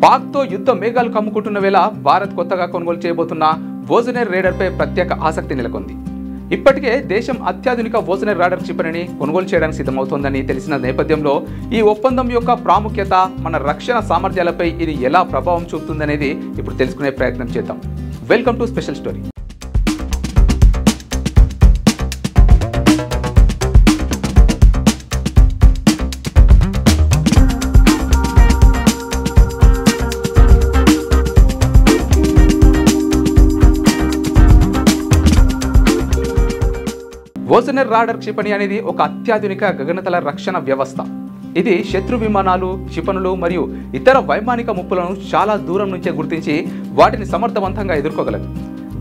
పాక్తో యుద్ధ మేఘాలు కమ్ముకుంటున్న వేళ భారత్ కొత్తగా కొనుగోలు చేయబోతున్న వోజనెర్ రేడర్పై ప్రత్యేక ఆసక్తి నెలకొంది. ఇప్పటికే దేశం అత్యాధునిక వోజనెర్ రాడార్ క్షిపణిని కొనుగోలు చేయడానికి సిద్ధమవుతోందని తెలిసిన నేపథ్యంలో ఈ ఒప్పందం యొక్క ప్రాముఖ్యత, మన రక్షణ సామర్థ్యాలపై ఇది ఎలా ప్రభావం చూపుతుందనేది ఇప్పుడు తెలుసుకునే ప్రయత్నం చేద్దాం. Welcome to special story. వోజనెర్ రాడార్ క్షిపణి అనేది ఒక అత్యాధునిక గగనతల రక్షణ వ్యవస్థ. ఇది శత్రు విమానాలు, క్షిపణులు మరియు ఇతర వైమానిక ముప్పులను చాలా దూరం నుంచే గుర్తించి వాటిని సమర్థవంతంగా ఎదుర్కోగలదు.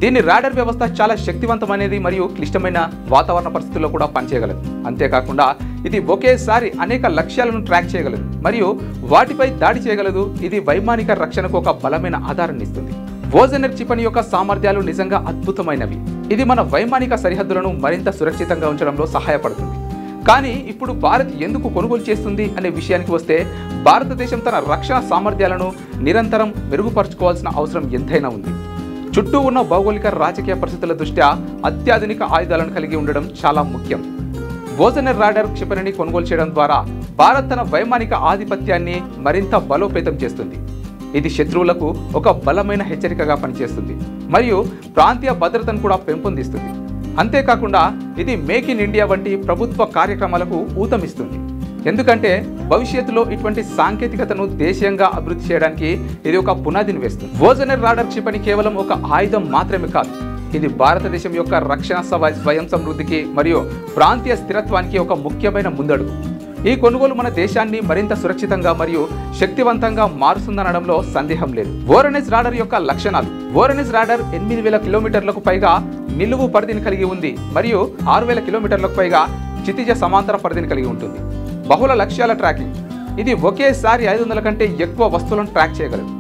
దీని రాడార్ వ్యవస్థ చాలా శక్తివంతమైనది మరియు క్లిష్టమైన వాతావరణ పరిస్థితుల్లో కూడా పనిచేయగలదు. అంతేకాకుండా ఇది ఒకేసారి అనేక లక్ష్యాలను ట్రాక్ చేయగలదు మరియు వాటిపై దాడి చేయగలదు. ఇది వైమానిక రక్షణకు ఒక బలమైన ఆధారాన్ని ఇస్తుంది. వోజనెర్ క్షిపణి యొక్క సామర్థ్యాలు నిజంగా అద్భుతమైనవి. ఇది మన వైమానిక సరిహద్దులను మరింత సురక్షితంగా ఉంచడంలో సహాయపడుతుంది. కానీ ఇప్పుడు భారత్ ఎందుకు కొనుగోలు చేస్తుంది అనే విషయానికి వస్తే, భారతదేశం తన రక్షణ సామర్థ్యాలను నిరంతరం మెరుగుపరుచుకోవాల్సిన అవసరం ఎంతైనా ఉంది. చుట్టూ ఉన్న భౌగోళిక రాజకీయ పరిస్థితుల దృష్ట్యా అత్యాధునిక ఆయుధాలను కలిగి ఉండడం చాలా ముఖ్యం. వోజనెర్ రాడార్ క్షిపణిని కొనుగోలు చేయడం ద్వారా భారత్ తన వైమానిక ఆధిపత్యాన్ని మరింత బలోపేతం చేస్తుంది. ఇది శత్రువులకు ఒక బలమైన హెచ్చరికగా పనిచేస్తుంది మరియు ప్రాంతీయ భద్రతను కూడా పెంపొందిస్తుంది. అంతేకాకుండా ఇది మేక్ ఇన్ ఇండియా వంటి ప్రభుత్వ కార్యక్రమాలకు ఊతమిస్తుంది. ఎందుకంటే భవిష్యత్తులో ఇటువంటి సాంకేతికతను దేశీయంగా అభివృద్ధి చేయడానికి ఇది ఒక పునాదిని వేస్తుంది. వోజనెర్ రాడార్ క్షిపణి కేవలం ఒక ఆయుధం మాత్రమే కాదు, ఇది భారతదేశం యొక్క రక్షణ స్వయం సమృద్ధికి మరియు ప్రాంతీయ స్థిరత్వానికి ఒక ముఖ్యమైన ముందడుగు. ఈ కొనుగోలు మన దేశాన్ని మరింత సురక్షితంగా మరియు శక్తివంతంగా మారుస్తుందనడంలో సందేహం లేదు. వోరనెస్ రాడార్ యొక్క లక్షణాలు. వోరనెస్ రాడార్ 8000 కిలోమీటర్లకు పైగా నిలువు పరిధిని కలిగి ఉంది మరియు 6000 కిలోమీటర్లకు పైగా క్షితిజ సమాంతర పరిధిని కలిగి ఉంటుంది. బహుళ లక్ష్యాల ట్రాకింగ్. ఇది ఒకేసారి 500 కంటే ఎక్కువ వస్తువులను ట్రాక్ చేయగలదు.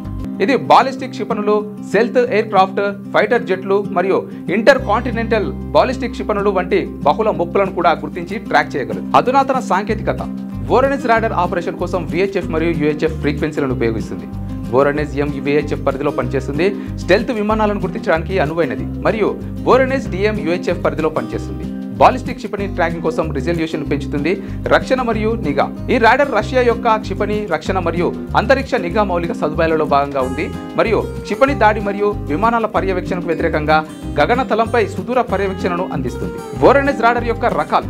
ఇది బాలిస్టిక్ క్షిపణులు, సెల్త్ ఎయిర్ క్రాఫ్ట్, ఫైటర్ జెట్లు మరియు ఇంటర్ కాంటినెంటల్ బాలిస్టిక్ క్షిపణులు వంటి బహుళ ముప్పులను కూడా గుర్తించి ట్రాక్ చేయగలదు. అధునాతన సాంకేతికత. వోరనెస్ రాడార్ ఆపరేషన్ కోసం VHF మరియు UHF ఫ్రీక్వెన్సీలను ఉపయోగిస్తుంది. వోరనెస్ M VHF పరిధిలో పనిచేస్తుంది. స్టెల్త్ విమానాలను గుర్తించడానికి అనువైనది మరియు వోరనెస్ DM UHF పరిధిలో పనిచేస్తుంది. బాలిస్టిక్ క్షిపణి ట్రాకింగ్ కోసం రిజల్యూషన్ పెంచుతుంది. రక్షణ మరియు నిఘా. ఈ రాడార్ రష్యా యొక్క క్షిపణి రక్షణ మరియు అంతరిక్ష నిఘా మౌలిక సదుపాయాలలో భాగంగా ఉంది మరియు క్షిపణి దాడి మరియు విమానాల పర్యవేక్షణకు వ్యతిరేకంగా గగనతలంపై సుదూర పర్యవేక్షణను అందిస్తుంది. వోరనెస్ రాడార్ యొక్క రకాలు.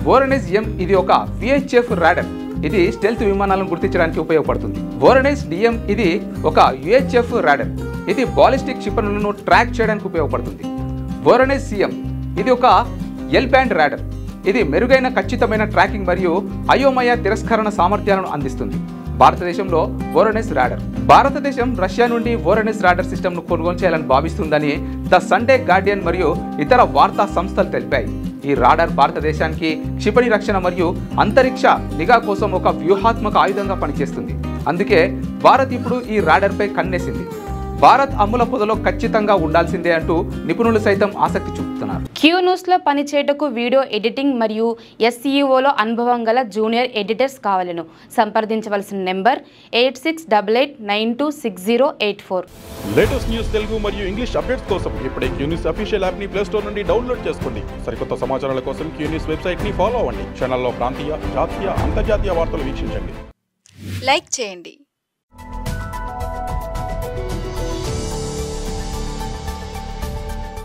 వోరనెస్ M ఇది ఒక VHF రాడార్. ఇది స్టెల్త్ విమానాలను గుర్తించడానికి ఉపయోగపడుతుంది. వోరనెస్ DM ఇది ఒక UHF రాడార్. ఇది బాలిస్టిక్ క్షిపణులను ట్రాక్ చేయడానికి ఉపయోగపడుతుంది. వోరనెస్ CM ఇది ఒక ఎల్ బ్యాండ్ రాడార్. ఇది మెరుగైన ఖచ్చితమైన ట్రాకింగ్ మరియు అయోమయ తిరస్కరణ సామర్థ్యాలను అందిస్తుంది. భారతదేశంలో వోరనెస్ రాడార్. భారతదేశం రష్యా నుండి వోరనెస్ రాడార్ సిస్టమ్ను కొనుగోలు చేయాలని భావిస్తుందని ద సండే గార్డియన్ మరియు ఇతర వార్తా సంస్థలు తెలిపాయి. ఈ రాడార్ భారతదేశానికి క్షిపణి రక్షణ మరియు అంతరిక్ష నిఘా కోసం ఒక వ్యూహాత్మక ఆయుధంగా పనిచేస్తుంది. అందుకే భారత్ ఇప్పుడు ఈ రాడార్పై కన్నేసింది. భారత్ అమ్ముల పొదలో ఖచ్చితంగా ఉండాల్సిందే అంటూ నిపుణులు సైతం ఆసక్తి చూపుతున్నారు. క్యూ న్యూస్లో పనిచేయటకు వీడియో ఎడిటింగ్ మరియు SEOలో అనుభవం గల జూనియర్ ఎడిటర్స్ కావాలను సంప్రదించవలసిన నెంబర్ 8688926084. లేటెస్ట్ న్యూస్ తెలుగు మరియు ఇంగ్లీష్ అప్డేట్స్ కోసం ఇప్పుడే క్యూ న్యూస్ అఫీషియల్ యాప్ని ప్లే స్టోర్ నుండి డౌన్లోడ్ చేసుకోండి. సరికొత్త సమాచారాల కోసం క్యూ న్యూస్ వెబ్సైట్ని ఫాలో అవ్వండి. ఛానల్లో ప్రాంతీయ, జాతీయ, అంతర్జాతీయ వార్తలు వీక్షించండి. లైక్ చేయండి.